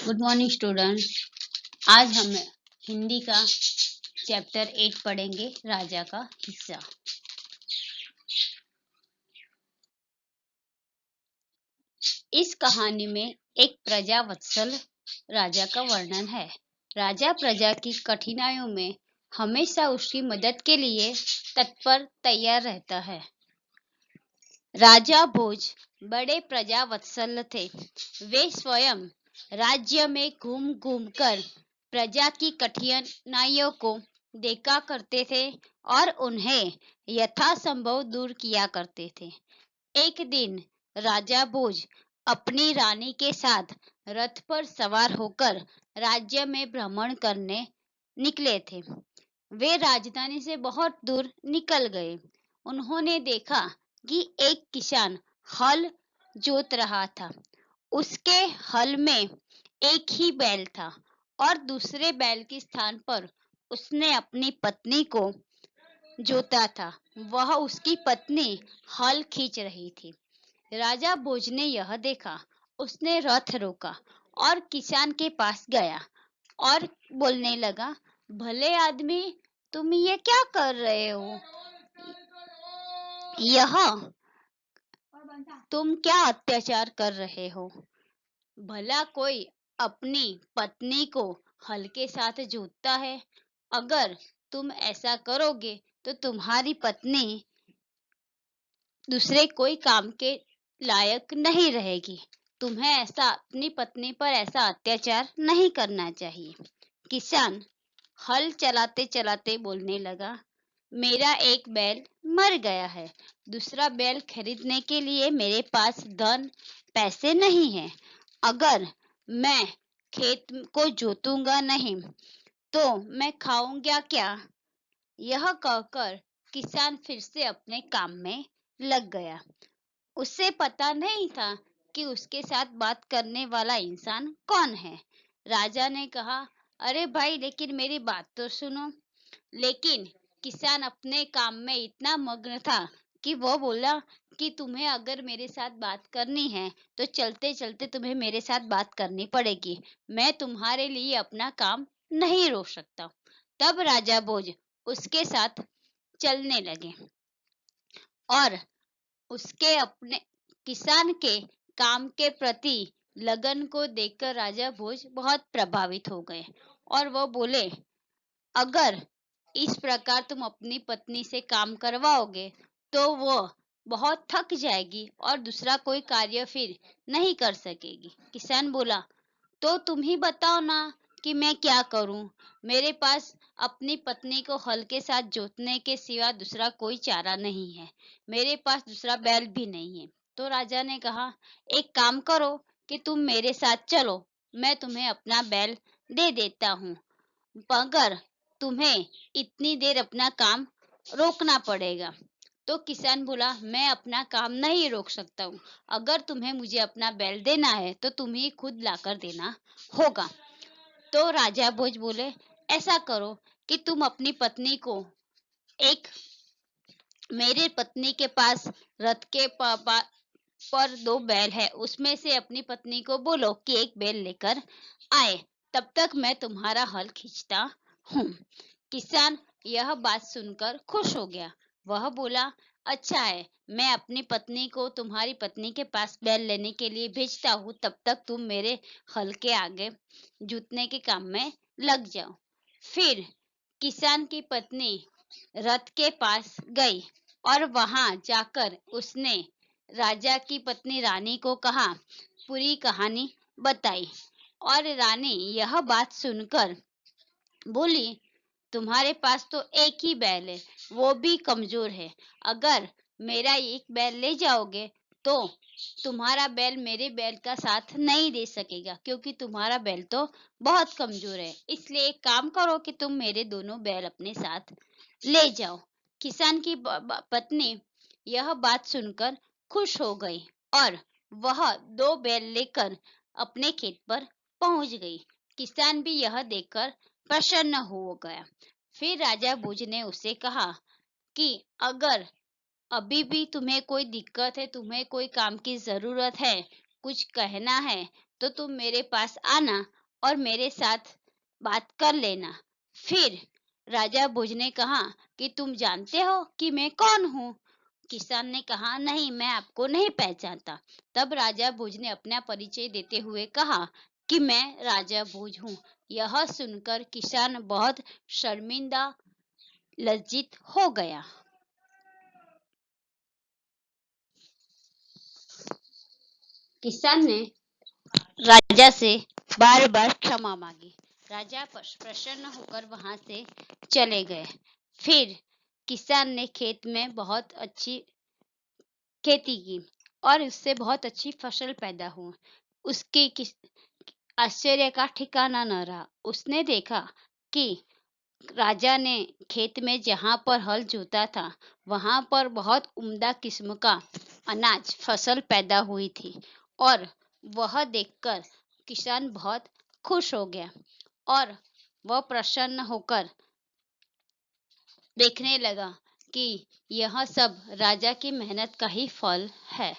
Good morning student. आज हम हिंदी का चैप्टर 8 पढ़ेंगे, राजा का हिस्सा। इस कहानी में एक प्रजावत्सल राजा का वर्णन है। राजा प्रजा की कठिनाइयों में हमेशा उसकी मदद के लिए तत्पर तैयार रहता है। राजा भोज बड़े प्रजावत्सल थे। वे स्वयं राज्य में घूम घूम कर प्रजा की कठिनाइयों को देखा करते थे और उन्हें यथासंभव दूर किया करते थे। एक दिन राजा भोज अपनी रानी के साथ रथ पर सवार होकर राज्य में भ्रमण करने निकले थे। वे राजधानी से बहुत दूर निकल गए। उन्होंने देखा कि एक किसान हल जोत रहा था। उसके हल में एक ही बैल था और दूसरे बैल के स्थान पर उसने अपनी पत्नी को जोता था। वह उसकी पत्नी हल खींच रही थी। राजा भोज ने यह देखा। उसने रथ रोका और किसान के पास गया और बोलने लगा, भले आदमी, तुम ये क्या कर रहे हो? यह तुम क्या अत्याचार कर रहे हो? भला कोई अपनी पत्नी को हल के साथ जोतता है? अगर तुम ऐसा करोगे तो तुम्हारी पत्नी दूसरे कोई काम के लायक नहीं रहेगी। तुम्हें ऐसा अपनी पत्नी पर ऐसा अत्याचार नहीं करना चाहिए। किसान हल चलाते चलाते बोलने लगा, मेरा एक बैल मर गया है। दूसरा बैल खरीदने के लिए मेरे पास धन पैसे नहीं है। अगर मैं खेत को जोतूंगा नहीं तो मैं खाऊंगा क्या? यह कहकर किसान फिर से अपने काम में लग गया। उसे पता नहीं था कि उसके साथ बात करने वाला इंसान कौन है। राजा ने कहा, अरे भाई, लेकिन मेरी बात तो सुनो। लेकिन किसान अपने काम में इतना मग्न था कि वो बोला कि तुम्हें अगर मेरे साथ बात करनी है तो चलते चलते तुम्हें मेरे साथ बात करनी पड़ेगी। मैं तुम्हारे लिए अपना काम नहीं रोक सकता। तब राजा भोज उसके साथ चलने लगे और उसके अपने किसान के काम के प्रति लगन को देखकर राजा भोज बहुत प्रभावित हो गए और वो बोले, अगर इस प्रकार तुम अपनी पत्नी से काम करवाओगे तो वो बहुत थक जाएगी और दूसरा कोई कार्य फिर नहीं कर सकेगी। किसान बोला, तो तुम ही बताओ ना कि मैं क्या करूं? मेरे पास अपनी पत्नी को हल के साथ जोतने के सिवा दूसरा कोई चारा नहीं है। मेरे पास दूसरा बैल भी नहीं है। तो राजा ने कहा, एक काम करो कि तुम मेरे साथ चलो, मैं तुम्हें अपना बैल दे देता हूँ, मगर तुम्हें इतनी देर अपना काम रोकना पड़ेगा। तो किसान बोला, मैं अपना काम नहीं रोक सकता हूँ। अगर तुम्हें मुझे अपना बैल देना है तो तुम्हें खुद लाकर देना होगा। तो राजा भोज बोले, ऐसा करो कि तुम अपनी पत्नी को एक मेरे पत्नी के पास रथ के पर 2 बैल है, उसमें से अपनी पत्नी को बोलो कि एक बैल लेकर आए। तब तक मैं तुम्हारा हल खींचता हूँ। किसान यह बात सुनकर खुश हो गया। वह बोला, अच्छा है, मैं अपनी पत्नी को तुम्हारी पत्नी के पास बैल लेने के लिए भेजता हूँ। तब तक तुम मेरे हल के आगे जोतने के काम में लग जाओ। फिर किसान की पत्नी रथ के पास गई और वहां जाकर उसने राजा की पत्नी रानी को कहा, पूरी कहानी बताई। और रानी यह बात सुनकर बोली, तुम्हारे पास तो एक ही बैल है, वो भी कमजोर है। अगर मेरा एक बैल ले जाओगे तो तुम्हारा बैल मेरे बैल का साथ नहीं दे सकेगा, क्योंकि तुम्हारा बैल तो बहुत कमजोर है। इसलिए एक काम करो कि तुम मेरे दोनों बैल अपने साथ ले जाओ। किसान की पत्नी यह बात सुनकर खुश हो गई और वह 2 बैल लेकर अपने खेत पर पहुंच गई। किसान भी यह देखकर प्रसन्न हो गया। फिर राजा भोज ने उसे कहा कि अगर अभी भी तुम्हें कोई दिक्कत है, तुम्हें कोई काम की जरूरत है, कुछ कहना है तो तुम मेरे पास आना और मेरे साथ बात कर लेना। फिर राजा भोज ने कहा कि तुम जानते हो कि मैं कौन हूँ? किसान ने कहा नहीं, मैं आपको नहीं पहचानता। तब राजा भोज ने अपना परिचय देते हुए कहा कि मैं राजा भोज हूँ। यह सुनकर किसान बहुत शर्मिंदा, लज्जित हो गया। किसान ने राजा से बार बार क्षमा मांगी। राजा प्रसन्न होकर वहां से चले गए। फिर किसान ने खेत में बहुत अच्छी खेती की और उससे बहुत अच्छी फसल पैदा हुई। उसके आश्चर्य का ठिकाना न रहा। उसने देखा कि राजा ने खेत में जहां पर हल जोता था, वहां पर बहुत उम्दा किस्म का अनाज फसल पैदा हुई थी और वह देखकर किसान बहुत खुश हो गया और वह प्रसन्न होकर देखने लगा कि यह सब राजा की मेहनत का ही फल है।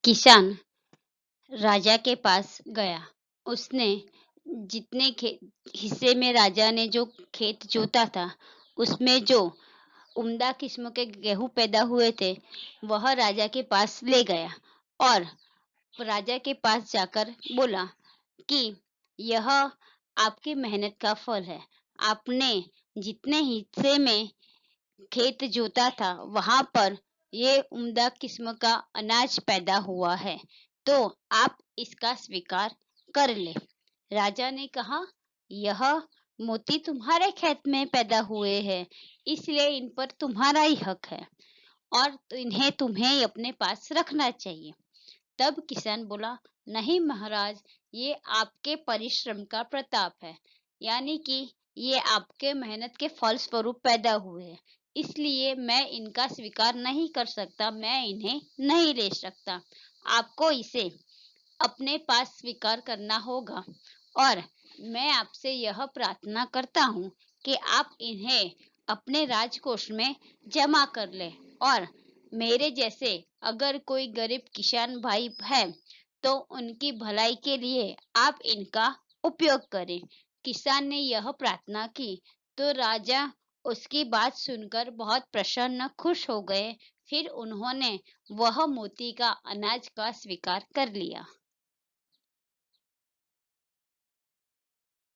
किसान राजा के पास गया। उसने जितने हिस्से में राजा ने जो खेत जोता था, उसमें जो उम्दा किस्म के गेहूं पैदा हुए थे, वह राजा के पास ले गया और राजा के पास जाकर बोला कि यह आपकी मेहनत का फल है। आपने जितने हिस्से में खेत जोता था, वहां पर ये उम्दा किस्म का अनाज पैदा हुआ है, तो आप इसका स्वीकार कर ले। राजा ने कहा, यह मोती तुम्हारे खेत में पैदा हुए हैं, इसलिए इन पर तुम्हारा ही हक है और इन्हें तुम्हें अपने पास रखना चाहिए। तब किसान बोला, नहीं महाराज, ये आपके परिश्रम का प्रताप है, यानी कि ये आपके मेहनत के फल स्वरूप पैदा हुए हैं, इसलिए मैं इनका स्वीकार नहीं कर सकता, मैं इन्हें नहीं ले सकता। आपको इसे अपने पास स्वीकार करना होगा और मैं आपसे यह प्रार्थना करता हूँ कि आप इन्हें अपने राजकोष में जमा कर लें और मेरे जैसे अगर कोई गरीब किसान भाई है तो उनकी भलाई के लिए आप इनका उपयोग करें। किसान ने यह प्रार्थना की तो राजा उसकी बात सुनकर बहुत प्रसन्न, खुश हो गए। फिर उन्होंने वह मोती का अनाज का स्वीकार कर लिया।